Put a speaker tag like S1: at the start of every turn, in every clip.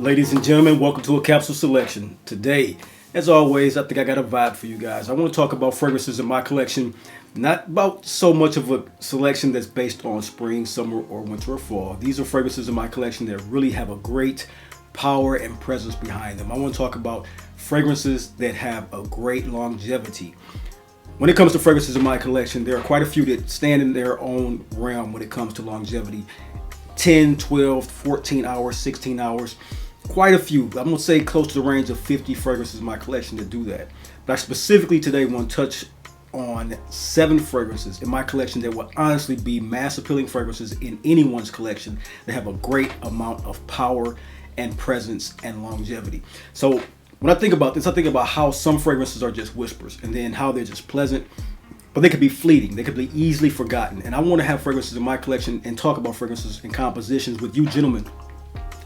S1: Ladies and gentlemen, welcome to a capsule selection. Today, as always, I think I got a vibe for you guys. I want to talk about fragrances in my collection, not about so much of a selection that's based on spring, summer, or winter or fall. These are fragrances in my collection that really have a great power and presence behind them. I want to talk about fragrances that have a great longevity. When it comes to fragrances in my collection, there are quite a few that stand in their own realm when it comes to longevity. 10, 12, 14 hours, 16 hours. Quite a few. I'm going to say close to the range of 50 fragrances in my collection that do that. But I specifically today want to touch on 7 fragrances in my collection that will honestly be mass appealing fragrances in anyone's collection that have a great amount of power and presence and longevity. So when I think about this, I think about how some fragrances are just whispers and then how they're just pleasant, but they could be fleeting. They could be easily forgotten. And I want to have fragrances in my collection and talk about fragrances and compositions with you gentlemen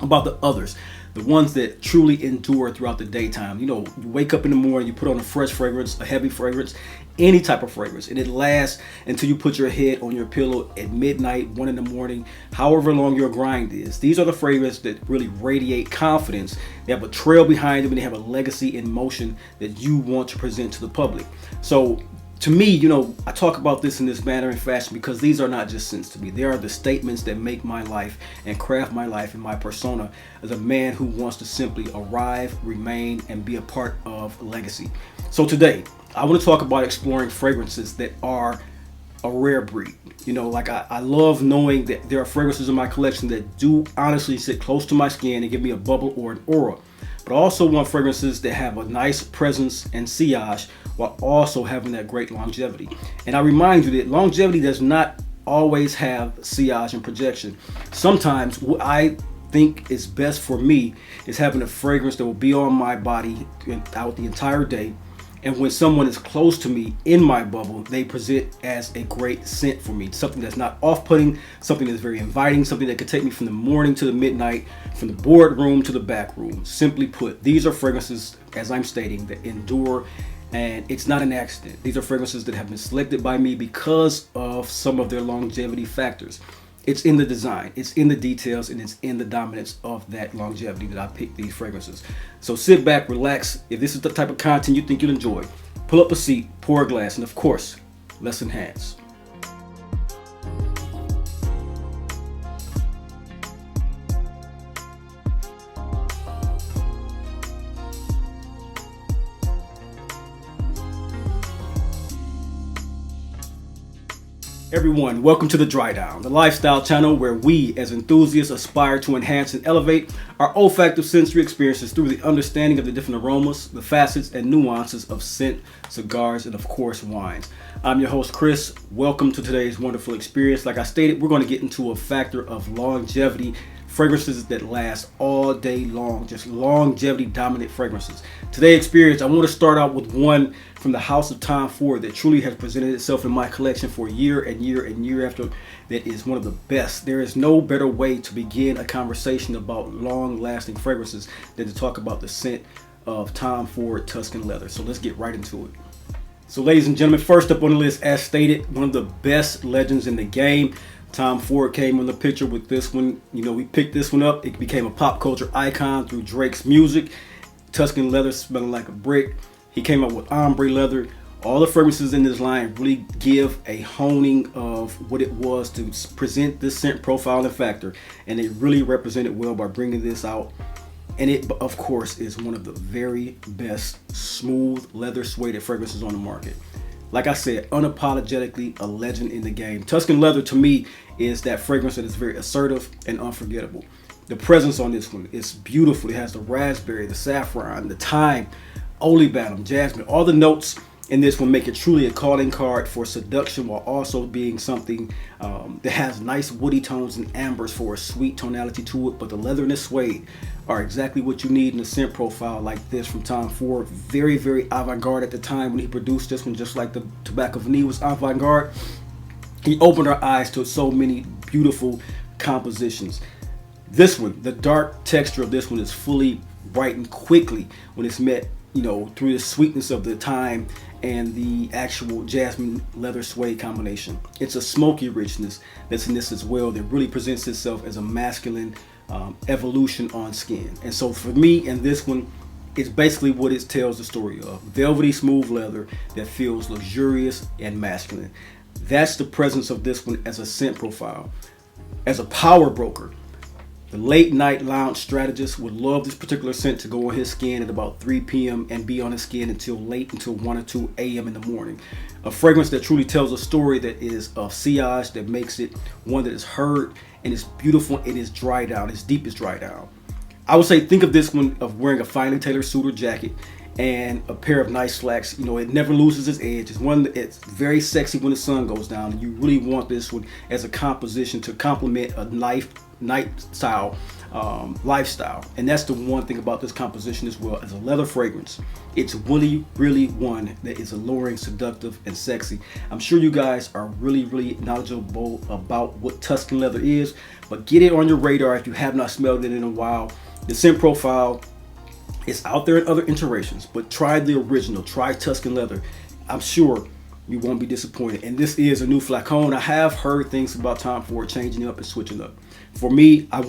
S1: about the others. The ones that truly endure throughout the daytime. You know, you wake up in the morning, you put on a fresh fragrance, a heavy fragrance, any type of fragrance, and it lasts until you put your head on your pillow at midnight, 1 in the morning, however long your grind is. These are the fragrances that really radiate confidence. They have a trail behind them and they have a legacy in motion that you want to present to the public. So to me, you know, I talk about this in this manner and fashion because these are not just scents to me. They are the statements that make my life and craft my life and my persona as a man who wants to simply arrive, remain, and be a part of legacy. So today, I want to talk about exploring fragrances that are a rare breed. You know, like I love knowing that there are fragrances in my collection that do honestly sit close to my skin and give me a bubble or an aura. But I also want fragrances that have a nice presence and sillage while also having that great longevity. And I remind you that longevity does not always have sillage and projection. Sometimes what I think is best for me is having a fragrance that will be on my body throughout the entire day. And when someone is close to me in my bubble, they present as a great scent for me. Something that's not off-putting, something that's very inviting, something that could take me from the morning to the midnight, from the boardroom to the back room. Simply put, these are fragrances, as I'm stating, that endure, and it's not an accident. These are fragrances that have been selected by me because of some of their longevity factors. It's in the design, it's in the details, and it's in the dominance of that longevity that I picked these fragrances. So sit back, relax. If this is the type of content you think you'll enjoy, pull up a seat, pour a glass, and of course, let's enhance. Everyone, welcome to The Dry Down, the lifestyle channel where we as enthusiasts aspire to enhance and elevate our olfactive sensory experiences through the understanding of the different aromas, the facets and nuances of scent, cigars, and of course wines. I'm your host Chris. Welcome to today's wonderful experience. Like I stated, we're going to get into a factor of longevity, fragrances that last all day long, just longevity dominant fragrances. Today's experience, I want to start out with one from the house of Tom Ford that truly has presented itself in my collection for year and year and year after. That is one of the best. There is no better way to begin a conversation about long-lasting fragrances than to talk about the scent of Tom Ford Tuscan Leather. So let's get right into it. So ladies and gentlemen, first up on the list, as stated, one of the best legends in the game. Tom Ford came on the picture with this one. You know, we picked this one up. It became a pop culture icon through Drake's music. Tuscan leather smelling like a brick. He came up with ombre leather. All the fragrances in this line really give a honing of what it was to present this scent profile and factor. And it really represented well by bringing this out. And it, of course, is one of the very best smooth leather suede fragrances on the market. Like I said, unapologetically a legend in the game. Tuscan Leather to me is that fragrance that is very assertive and unforgettable. The presence on this one is beautiful. It has the raspberry, the saffron, the thyme, oleiblanum, jasmine. All the notes in this one make it truly a calling card for seduction while also being something that has nice woody tones and ambers for a sweet tonality to it. But the leather and the suede are exactly what you need in a scent profile like this from Tom Ford. Very, very avant-garde at the time when he produced this one, just like the Tobacco Vanille was avant-garde. He opened our eyes to so many beautiful compositions. This one, the dark texture of this one is fully brightened quickly when it's met, you know, through the sweetness of the thyme and the actual jasmine leather suede combination. It's a smoky richness that's in this as well that really presents itself as a masculine evolution on skin. And so for me, in this one, it's basically what it tells the story of. Velvety smooth leather that feels luxurious and masculine. That's the presence of this one as a scent profile. As a power broker, the late night lounge strategist would love this particular scent to go on his skin at about 3 p.m. and be on his skin until 1 or 2 a.m. in the morning. A fragrance that truly tells a story that is of sillage, that makes it one that is heard and is beautiful and is dry down, its deep is dry down. I would say think of this one of wearing a finely tailored suit or jacket and a pair of nice slacks. You know, it never loses its edge. It's one that it's very sexy when the sun goes down, and you really want this one as a composition to complement a lifestyle. And that's the one thing about this composition as well. As a leather fragrance, it's really one that is alluring, seductive, and sexy. I'm sure you guys are really knowledgeable about what Tuscan leather is, but get it on your radar if you have not smelled it in a while. The scent profile is out there in other iterations, but try the original, try Tuscan leather. I'm sure you won't be disappointed. And this is a new flacon. I have heard things about Tom Ford changing up and switching up. For me, I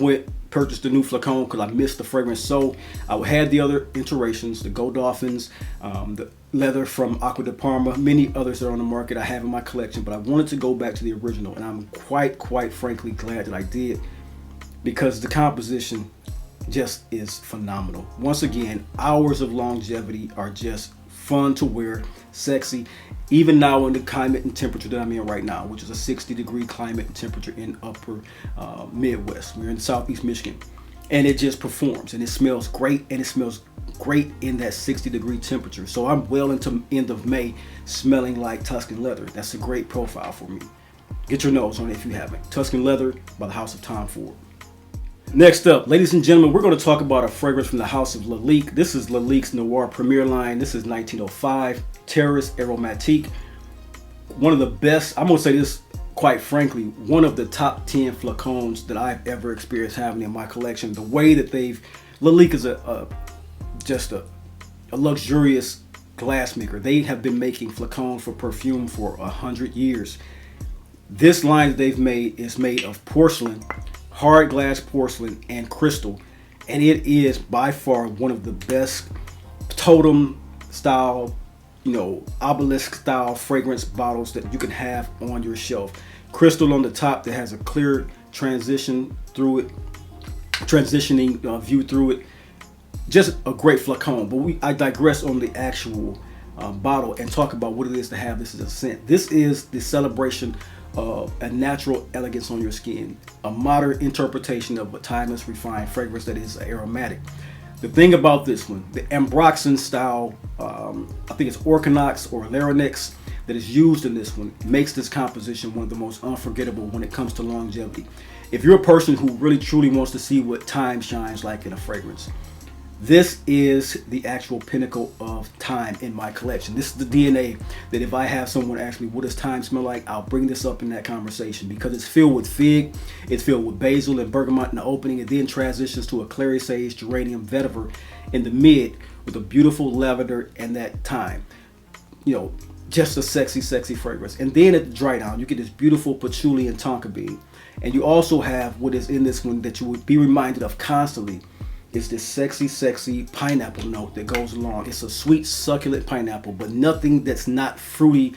S1: purchased the new flacon because I missed the fragrance. So I had the other iterations, the Gold Dolphins, the leather from Acqua di Parma, many others that are on the market I have in my collection, but I wanted to go back to the original, and I'm quite frankly glad that I did, because the composition just is phenomenal. Once again, hours of longevity are just fun to wear, sexy, even now in the climate and temperature that I'm in right now, which is a 60-degree climate and temperature in upper Midwest. We're in Southeast Michigan, and it just performs, and it smells great, and it smells great in that 60-degree temperature. So I'm well into end of May smelling like Tuscan leather. That's a great profile for me. Get your nose on it if you haven't. Tuscan Leather by the House of Tom Ford. Next up, ladies and gentlemen, we're going to talk about a fragrance from the house of Lalique. This is Lalique's Noir Premier line. This is 1905, Terres Aromatique. One of the best, I'm going to say this quite frankly, one of the top 10 flacons that I've ever experienced having in my collection. The way that Lalique is just a luxurious glass maker. They have been making flacons for perfume for 100 years. This line that they've made is made of porcelain, hard glass porcelain, and crystal, and it is by far one of the best totem style, obelisk style fragrance bottles that you can have on your shelf. Crystal on the top that has a clear transitioning view through it. Just a great flacon. But I digress on the actual bottle and talk about what it is to have this as a scent. This is the celebration of a natural elegance on your skin, a modern interpretation of a timeless refined fragrance that is aromatic. The thing about this one, the Ambroxan style, I think it's Orchinox or Larynx that is used in this one, makes this composition one of the most unforgettable when it comes to longevity. If you're a person who really truly wants to see what time shines like in a fragrance, this is the actual pinnacle of time in my collection. This is the DNA that if I have someone ask me what does time smell like, I'll bring this up in that conversation, because it's filled with fig, it's filled with basil and bergamot in the opening, and then transitions to a clary sage geranium vetiver in the mid with a beautiful lavender and that thyme. Just a sexy fragrance. And then at the dry down, you get this beautiful patchouli and tonka bean. And you also have what is in this one that you would be reminded of constantly. It's this sexy pineapple note that goes along. It's a sweet, succulent pineapple, but nothing that's not fruity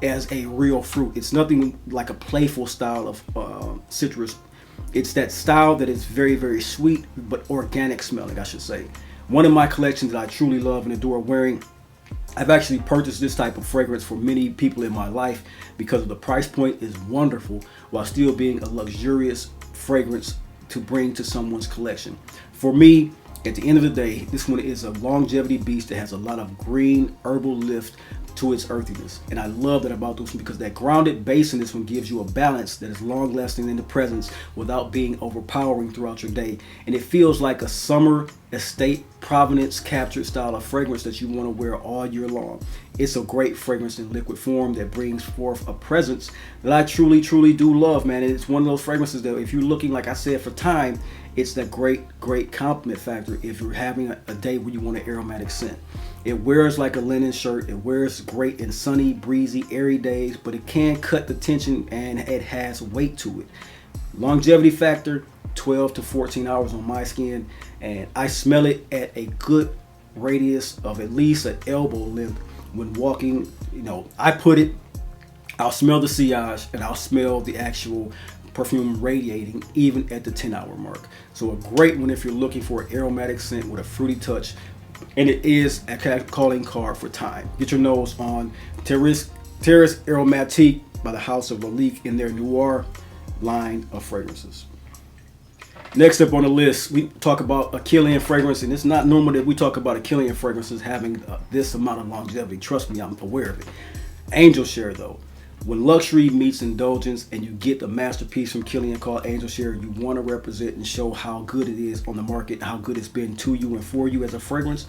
S1: as a real fruit. It's nothing like a playful style of citrus. It's that style that is very sweet, but organic smelling, I should say. One of my collections that I truly love and adore wearing. I've actually purchased this type of fragrance for many people in my life because the price point is wonderful while still being a luxurious fragrance to bring to someone's collection. For me, at the end of the day, this one is a longevity beast that has a lot of green herbal lift to its earthiness. And I love that about this one because that grounded base in this one gives you a balance that is long lasting in the presence without being overpowering throughout your day. And it feels like a summer estate provenance captured style of fragrance that you want to wear all year long. It's a great fragrance in liquid form that brings forth a presence that I truly do love, man. And it's one of those fragrances that if you're looking, like I said, for time, it's that great compliment factor if you're having a day where you want an aromatic scent. It wears like a linen shirt. It wears great in sunny, breezy, airy days, but it can cut the tension and it has weight to it. Longevity factor, 12 to 14 hours on my skin, and I smell it at a good radius of at least an elbow length when walking. You know, I'll smell the sillage and I'll smell the actual perfume radiating even at the 10-hour mark. So a great one if you're looking for an aromatic scent with a fruity touch, and it is a calling card for time. Get your nose on Terres Aromatiques by the House of Lalique in their Noir line of fragrances. Next up on the list, we talk about a Kilian fragrance, and it's not normal that we talk about a Kilian fragrances having this amount of longevity. Trust me, I'm aware of it. Angel Share, though. When luxury meets indulgence and you get a masterpiece from Kilian called Angel Share, you want to represent and show how good it is on the market, how good it's been to you and for you as a fragrance.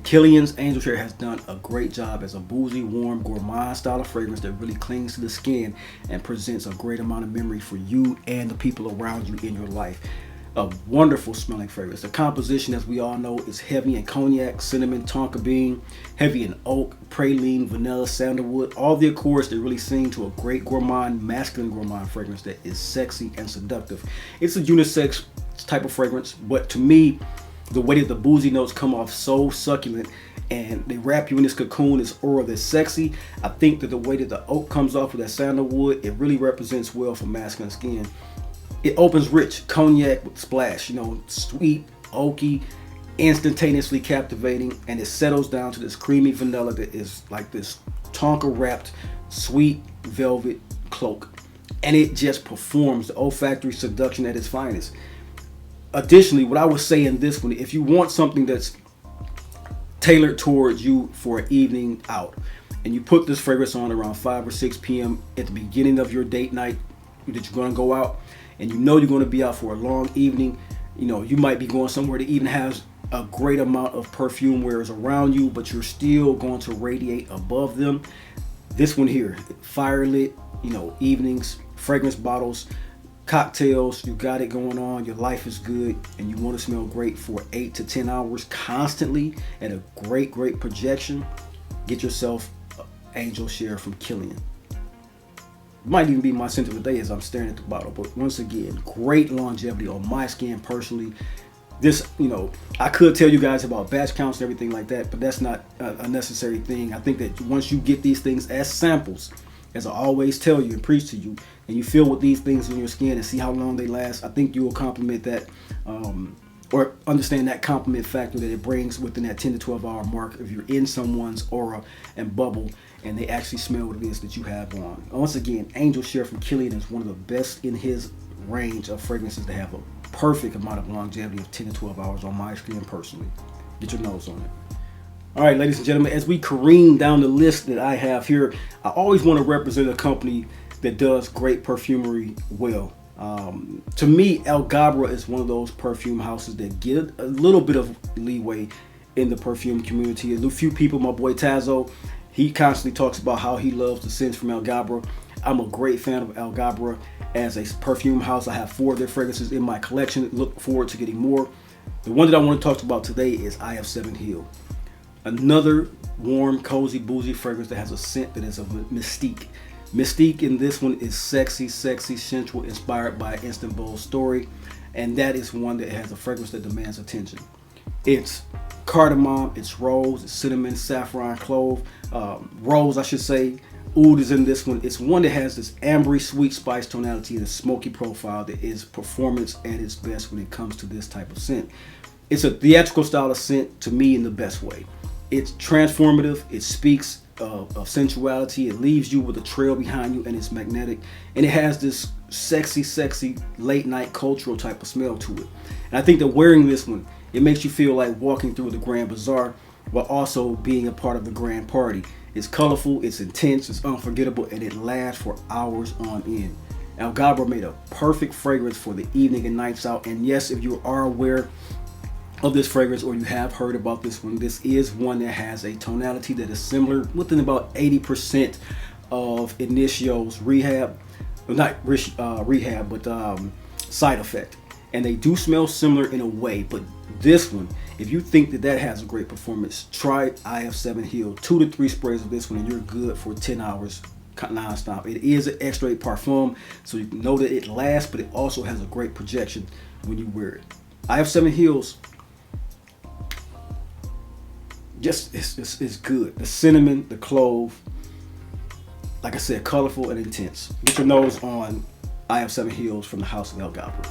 S1: Kilian's Angel Share has done a great job as a boozy, warm, gourmand style of fragrance that really clings to the skin and presents a great amount of memory for you and the people around you in your life. A wonderful smelling fragrance. The composition, as we all know, is heavy in cognac, cinnamon, tonka bean, heavy in oak, praline, vanilla, sandalwood, all the accords that really sing to a great gourmand, masculine gourmand fragrance that is sexy and seductive. It's a unisex type of fragrance, but to me, the way that the boozy notes come off so succulent and they wrap you in this cocoon, this aura that's sexy. I think that the way that the oak comes off with that sandalwood, it really represents well for masculine skin. It opens rich, cognac with splash, you know, sweet, oaky, instantaneously captivating, and it settles down to this creamy vanilla that is like this tonka wrapped, sweet velvet cloak. And it just performs the olfactory seduction at its finest. Additionally, what I would say in this one, if you want something that's tailored towards you for an evening out, and you put this fragrance on around 5 or 6 p.m. at the beginning of your date night that you're going to go out, and you know you're going to be out for a long evening, you know, you might be going somewhere that even has a great amount of perfume wearers around you, but you're still going to radiate above them. This one here, fire lit, you know, evenings, fragrance bottles, cocktails, you got it going on, your life is good, and you want to smell great for 8 to 10 hours constantly at a great projection. Get yourself Angel Share from Kilian. Might even be my scent of the day as I'm staring at the bottle, but once again, great longevity on my skin personally. This, you know, I could tell you guys about batch counts and everything like that, but that's not a necessary thing. I think that once you get these things as samples, as I always tell you and preach to you, and you feel with these things on your skin and see how long they last, I think you will compliment that or understand that compliment factor that it brings within that 10 to 12 hour mark if you're in someone's aura and bubble and they actually smell what it is that you have on. Once again, Angel Share from Kilian is one of the best in his range of fragrances to have a perfect amount of longevity of 10 to 12 hours on my skin personally. Get your nose on it. All right, ladies and gentlemen, as we careen down the list that I have here, I always want to represent a company that does great perfumery well. To me, Alghabra is one of those perfume houses that get a little bit of leeway in the perfume community. A few people, my boy Tazo, he constantly talks about how he loves the scents from Alghabra. I'm a great fan of Alghabra as a perfume house. I have 4 of their fragrances in my collection. Look forward to getting more. The one that I want to talk about today is IF7 Heal. Another warm, cozy, boozy fragrance that has a scent that is a mystique. Mystique in this one is sexy, sensual, inspired by an Instant Bowl story, and that is one that has a fragrance that demands attention. It's cardamom, it's rose, it's cinnamon, saffron, clove, rose I should say. Oud is in this one. It's one that has this ambery, sweet spice tonality and a smoky profile that is performance at its best when it comes to this type of scent. It's a theatrical style of scent to me in the best way. It's transformative, it speaks of sensuality, it leaves you with a trail behind you, and it's magnetic, and it has this sexy late night cultural type of smell to it. And I think that wearing this one, it makes you feel like walking through the Grand Bazaar while also being a part of the grand party. It's colorful, it's intense, it's unforgettable, and it lasts for hours on end. Alghabra made a perfect fragrance for the evening and nights out. And yes, if you are aware of this fragrance or you have heard about this one, this is one that has a tonality that is similar within about 80% of Initio's rehab, well, not rehab, but side effect. And they do smell similar in a way, but this one, if you think that that has a great performance, try IF7 Heal. 2 to 3 sprays of this one and you're good for 10 hours non-stop. It is an X-ray parfum, so you know that it lasts, but it also has a great projection when you wear it. I have 7 Heels. Just it's good. The cinnamon, the clove, like I said, colorful and intense. Get your nose on I Have 7 Heels from the House of Alghabra.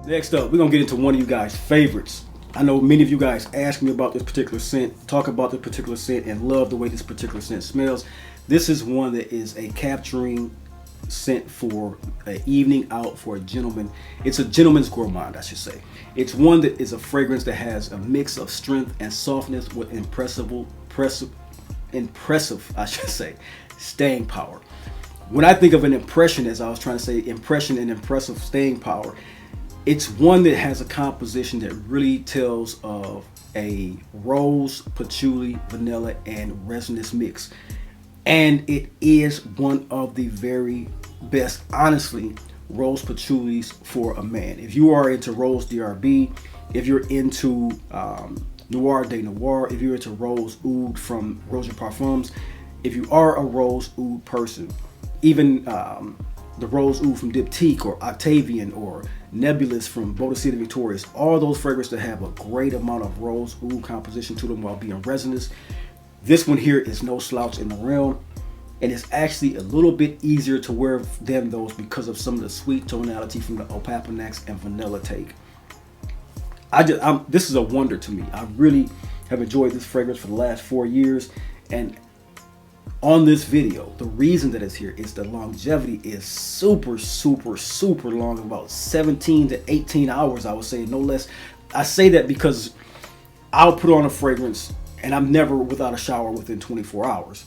S1: Next up, we're gonna get into one of you guys' favorites. I know many of you guys ask me about this particular scent, talk about this particular scent, and love the way this particular scent smells. This is one that is a capturing scent for an evening out for a gentleman. It's a gentleman's gourmand, I should say. It's one that is a fragrance that has a mix of strength and softness with impressive, I should say, staying power. When I think of an impression, as I was trying to say, impression and impressive staying power, it's one that has a composition that really tells of a rose, patchouli, vanilla, and resinous mix. And it is one of the very best, honestly, rose patchoulis for a man. If you are into rose DRB, if you're into Noir de Noir, if you're into rose oud from Rose Parfums, if you are a rose oud person, even the rose oud from Diptyque or Octavian or Nebulous from Boadicea Victorious, all those fragrances that have a great amount of rose oud composition to them while being resinous. This one here is no slouch in the realm, and it's actually a little bit easier to wear than those because of some of the sweet tonality from the Opapanax and vanilla take. This is a wonder to me. I really have enjoyed this fragrance for the last 4 years, and on this video, the reason that it's here is the longevity is super long, about 17 to 18 hours, I would say, no less. I say that because I'll put on a fragrance and I'm never without a shower within 24 hours.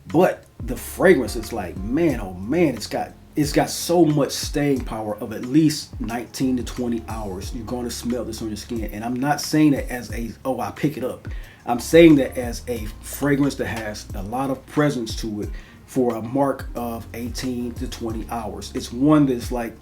S1: But the fragrance is like, man, oh man, it's got so much staying power of at least 19 to 20 hours. You're going to smell this on your skin. And I'm not saying that as I pick it up. I'm saying that as a fragrance that has a lot of presence to it for a mark of 18 to 20 hours. It's one that's like,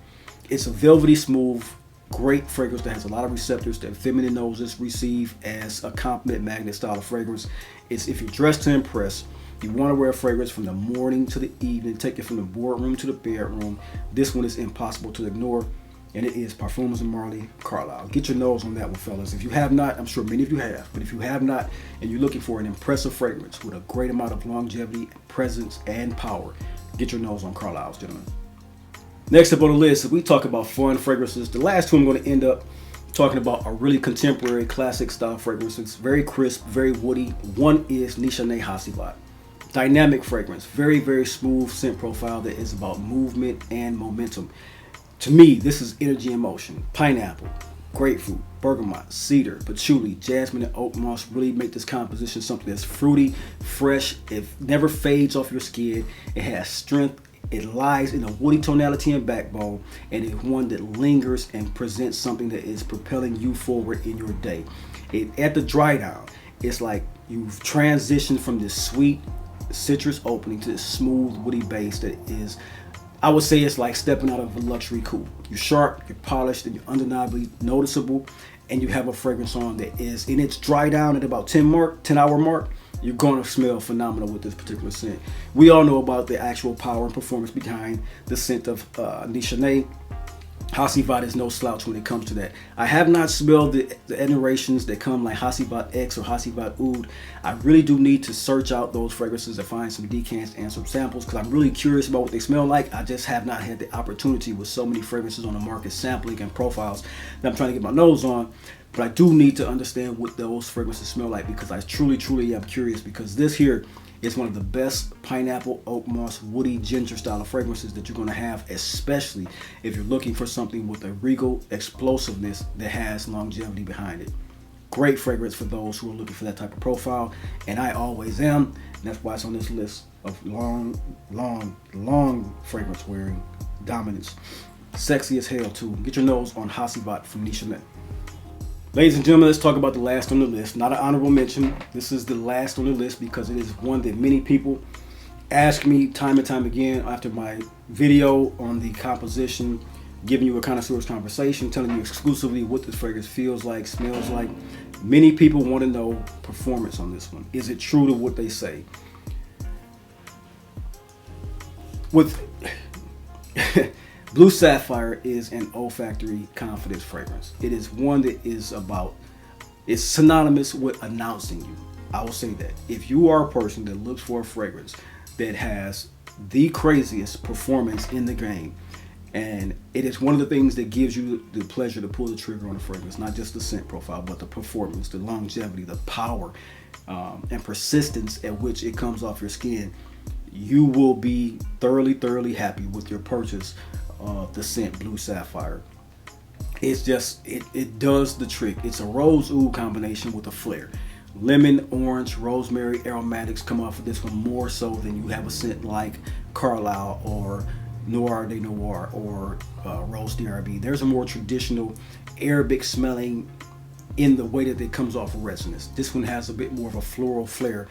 S1: it's a velvety smooth, great fragrance that has a lot of receptors that feminine noses receive as a compliment magnet style of fragrance. It's if you're dressed to impress, you want to wear a fragrance from the morning to the evening, take it from the boardroom to the bedroom. This one is impossible to ignore, and it is Parfumées and Marly Carlisle. Get your nose on that one, fellas. If you have not, I'm sure many of you have, but if you have not and you're looking for an impressive fragrance with a great amount of longevity, presence, and power, get your nose on Carlisle's, gentlemen. Next up on the list, we talk about fun fragrances. The last two I'm going to end up talking about are really contemporary, classic style fragrances. Very crisp, very woody. One is Nishane Hacivat. Dynamic fragrance, very smooth scent profile that is about movement and momentum. To me, this is energy and motion. Pineapple, grapefruit, bergamot, cedar, patchouli, jasmine, and oak moss really make this composition something that's fruity, fresh. It never fades off your skin. It has strength. It lies in a woody tonality and backbone, and it's one that lingers and presents something that is propelling you forward in your day. At the dry down, it's like you've transitioned from this sweet citrus opening to this smooth woody base that is, I would say, it's like stepping out of a luxury coupe. You're sharp, you're polished, and you're undeniably noticeable, and you have a fragrance on that is in its dry down at about 10 hour mark. You're going to smell phenomenal with this particular scent. We all know about the actual power and performance behind the scent of Nishane. Hacivat is no slouch when it comes to that. I have not smelled the iterations that come like Hacivat X or Hacivat Oud. I really do need to search out those fragrances and find some decants and some samples because I'm really curious about what they smell like. I just have not had the opportunity with so many fragrances on the market, sampling and profiles that I'm trying to get my nose on. But I do need to understand what those fragrances smell like because I truly am curious, because this here is one of the best pineapple, oak moss, woody, ginger style of fragrances that you're going to have, especially if you're looking for something with a regal explosiveness that has longevity behind it. Great fragrance for those who are looking for that type of profile, and I always am, and that's why it's on this list of long fragrance wearing dominance. Sexy as hell too. Get your nose on Hacivat from Nishane. Ladies and gentlemen, let's talk about the last on the list. Not an honorable mention. This is the last on the list because it is one that many people ask me time and time again after my video on the composition giving you a connoisseur's conversation, telling you exclusively what this fragrance feels like, smells like. Many people want to know performance on this one. Is it true to what they say? With Blue Sapphire is an olfactory confidence fragrance. It is one that is about, it's synonymous with announcing you. I will say that. If you are a person that looks for a fragrance that has the craziest performance in the game, and it is one of the things that gives you the pleasure to pull the trigger on a fragrance, not just the scent profile, but the performance, the longevity, the power, and persistence at which it comes off your skin, you will be thoroughly happy with your purchase of the scent Blue Sapphire. It's just, it does the trick. It's a rose oud combination with a flair. Lemon, orange, rosemary, aromatics come off of this one more so than you have a scent like Carlisle or Noir de Noir or Rose d'Arabie. There's a more traditional Arabic smelling in the way that it comes off of resonance. This one has a bit more of a floral flair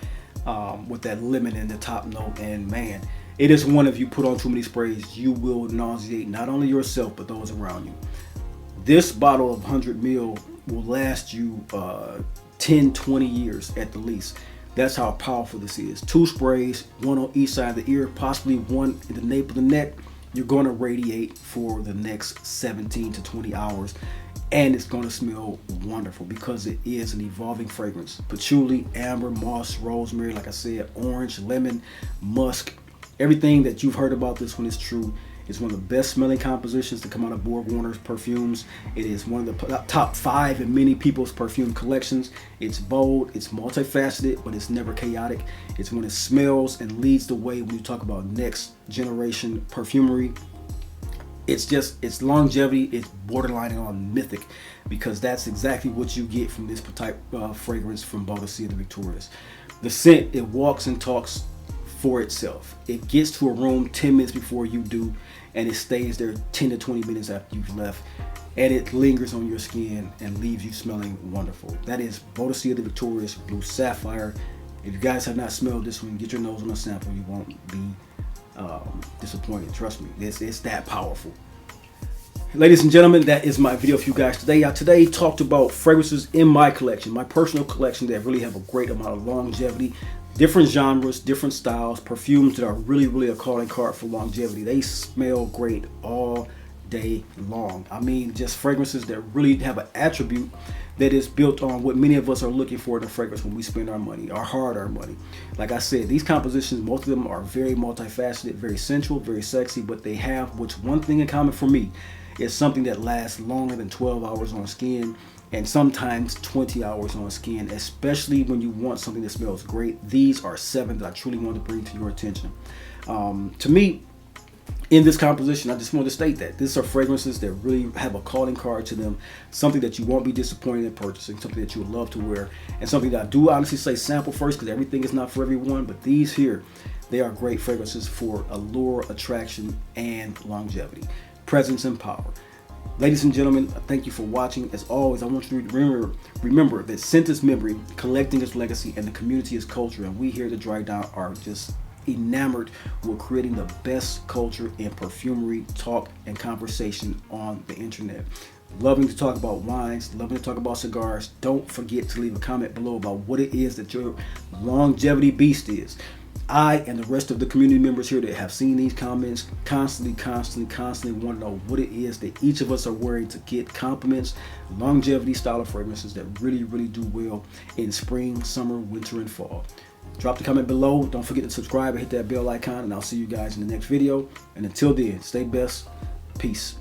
S1: with that lemon in the top note, and man, it is one, if you put on too many sprays, you will nauseate not only yourself but those around you. This bottle of 100 ml will last you 10-20 years at the least. That's how powerful this is. 2 sprays, one on each side of the ear, possibly one in the nape of the neck. You're going to radiate for the next 17 to 20 hours, and it's going to smell wonderful because it is an evolving fragrance. Patchouli, amber, moss, rosemary, like I said, orange, lemon, musk. Everything that you've heard about this one is true. It's one of the best smelling compositions to come out of BorgWarner's perfumes. It is one of the top 5 in many people's perfume collections. It's bold, it's multifaceted, but it's never chaotic. It's when it smells and leads the way when you talk about next generation perfumery. It's just, its longevity is borderline on mythic, because that's exactly what you get from this type of fragrance from Boadicea the Victorious. The scent, it walks and talks for itself. It gets to a room 10 minutes before you do, and it stays there 10 to 20 minutes after you've left, and it lingers on your skin and leaves you smelling wonderful. That is Boadicea the Victorious Blue Sapphire. If you guys have not smelled this one, get your nose on a sample. You won't be disappointed. Trust me, it's that powerful. Ladies and gentlemen, that is my video for you guys today. I today talked about fragrances in my collection, my personal collection, that really have a great amount of longevity. Different genres, different styles, perfumes that are really a calling card for longevity. They smell great all day long. I mean, just fragrances that really have an attribute that is built on what many of us are looking for in a fragrance when we spend our money, our hard-earned money. Like I said, these compositions, most of them are very multifaceted, very sensual, very sexy, but they have what's one thing in common for me. It's something that lasts longer than 12 hours on skin, and sometimes 20 hours on skin, especially when you want something that smells great. These are 7 that I truly want to bring to your attention. To me, in this composition, I just want to state that these are fragrances that really have a calling card to them, something that you won't be disappointed in purchasing, something that you would love to wear, and something that I do honestly say sample first, because everything is not for everyone, but these here, they are great fragrances for allure, attraction, and longevity, presence, and power. Ladies and gentlemen, thank you for watching. As always, I want you to remember that scent is memory, collecting is legacy, and the community is culture. And we here at the Dry Down are just enamored with creating the best culture in perfumery, talk, and conversation on the internet. Loving to talk about wines, loving to talk about cigars. Don't forget to leave a comment below about what it is that your longevity beast is. I and the rest of the community members here that have seen these comments constantly want to know what it is that each of us are wearing to get compliments, longevity style of fragrances that really do well in spring, summer, winter, and fall. Drop the comment below. Don't forget to subscribe and hit that bell icon, and I'll see you guys in the next video. And until then, stay best. Peace.